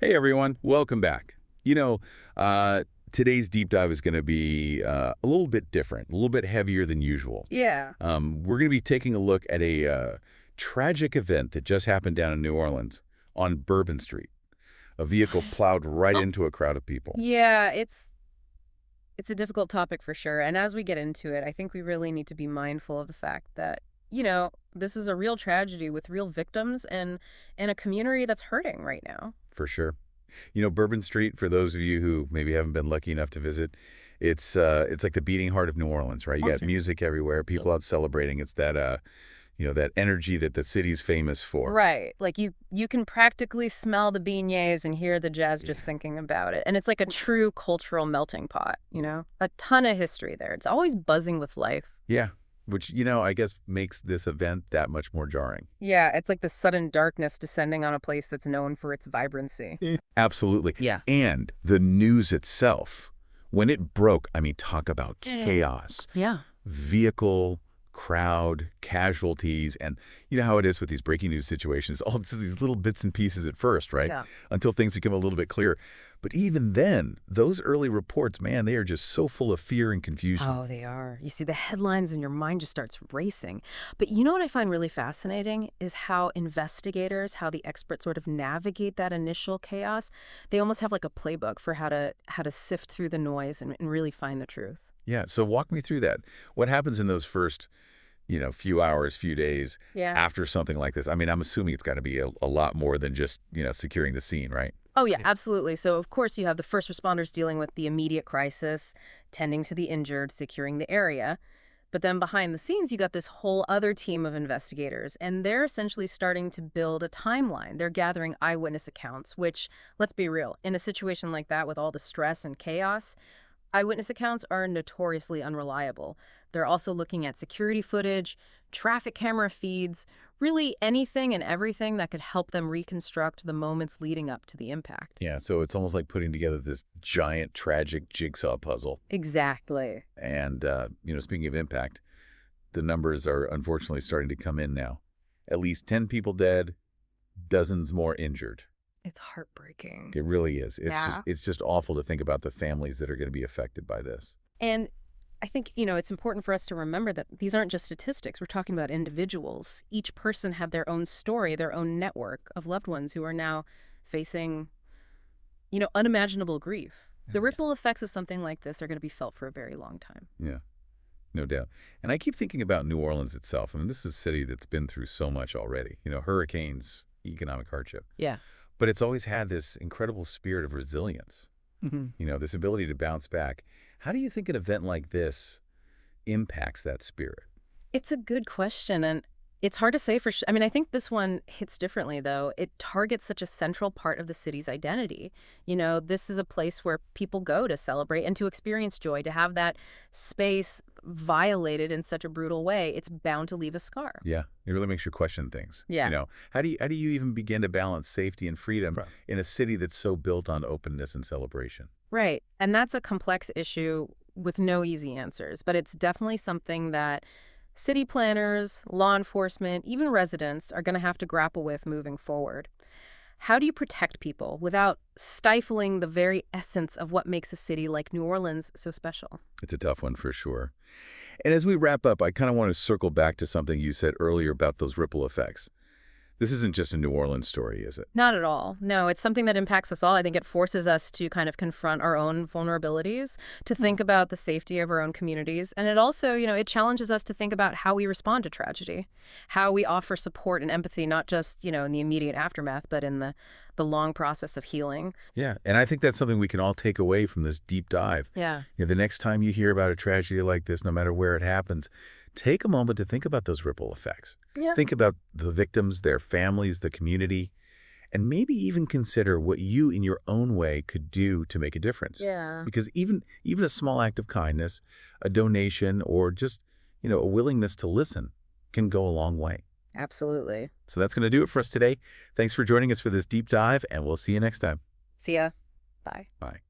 Hey everyone, welcome back. You know, today's deep dive is going to be a little bit different, a little bit heavier than usual. Yeah. We're going to be taking a look at a tragic event that just happened down in New Orleans on Bourbon Street. A vehicle plowed right into a crowd of people. Yeah, it's a difficult topic for sure. And as we get into it, I think we really need to be mindful of the fact that, this is a real tragedy with real victims and a community that's hurting right now. For sure. Bourbon Street, for those of you who maybe haven't been lucky enough to visit, it's like the beating heart of New Orleans, right? You got music everywhere, people out celebrating. It's that that energy that the city's famous for. Right. Like you can practically smell the beignets and hear the jazz just Yeah. thinking about it. And it's like a true cultural melting pot, A ton of history there. It's always buzzing with life. Yeah, which, I guess makes this event that much more jarring. Yeah, it's like the sudden darkness descending on a place that's known for its vibrancy. Absolutely. Yeah. And the news itself, when it broke, I mean, talk about chaos. Yeah. Vehicle, crowd, casualties, and you know how it is with these breaking news situations, all just these little bits and pieces at first, right? Yeah. Until things become a little bit clearer. But even then, those early reports, man, they are just so full of fear and confusion. Oh, they are. You see the headlines and your mind just starts racing. But you know what I find really fascinating is how investigators, how the experts sort of navigate that initial chaos. They almost have like a playbook for how to sift through the noise and really find the truth. Yeah, so walk me through that. What happens in those first, few hours, few days Yeah. after something like this? I mean, I'm assuming it's got to be a lot more than just, securing the scene, right? Oh, yeah, absolutely. So, of course, you have the first responders dealing with the immediate crisis, tending to the injured, securing the area. But then behind the scenes, you got this whole other team of investigators, and they're essentially starting to build a timeline. They're gathering eyewitness accounts, which, let's be real, in a situation like that with all the stress and chaos, eyewitness accounts are notoriously unreliable. They're also looking at security footage, traffic camera feeds, really anything and everything that could help them reconstruct the moments leading up to the impact. Yeah, so it's almost like putting together this giant, tragic jigsaw puzzle. Exactly. And, speaking of impact, the numbers are unfortunately starting to come in now. At least 10 people dead, dozens more injured. It's heartbreaking. It really is. Yeah. It's just awful to think about the families that are going to be affected by this. And I think, it's important for us to remember that these aren't just statistics. We're talking about individuals. Each person had their own story, their own network of loved ones who are now facing, unimaginable grief. The ripple effects of something like this are going to be felt for a very long time. Yeah, no doubt. And I keep thinking about New Orleans itself. I mean, this is a city that's been through so much already. Hurricanes, economic hardship. Yeah. But it's always had this incredible spirit of resilience, this ability to bounce back. How do you think an event like this impacts that spirit? It's a good question, and it's hard to say for sure. I mean, I think this one hits differently, though. It targets such a central part of the city's identity. This is a place where people go to celebrate and to experience joy. To have that space violated in such a brutal way, it's bound to leave a scar. Yeah, it really makes you question things. Yeah. How do you even begin to balance safety and freedom in a city that's so built on openness and celebration? Right. And that's a complex issue with no easy answers, but it's definitely something that city planners, law enforcement, even residents are going to have to grapple with moving forward. How do you protect people without stifling the very essence of what makes a city like New Orleans so special? It's a tough one for sure. And as we wrap up, I kind of want to circle back to something you said earlier about those ripple effects. This isn't just a New Orleans story, is it? Not at all. No, it's something that impacts us all. I think it forces us to kind of confront our own vulnerabilities, to think about the safety of our own communities. And it also, it challenges us to think about how we respond to tragedy, how we offer support and empathy, not just, in the immediate aftermath, but in the long process of healing. Yeah, and I think that's something we can all take away from this deep dive. Yeah. The next time you hear about a tragedy like this, no matter where it happens, take a moment to think about those ripple effects. Yeah. Think about the victims, their families, the community, and maybe even consider what you in your own way could do to make a difference. Yeah. Because even a small act of kindness, a donation, or just, a willingness to listen can go a long way. Absolutely. So that's going to do it for us today. Thanks for joining us for this deep dive, and we'll see you next time. See ya. Bye. Bye.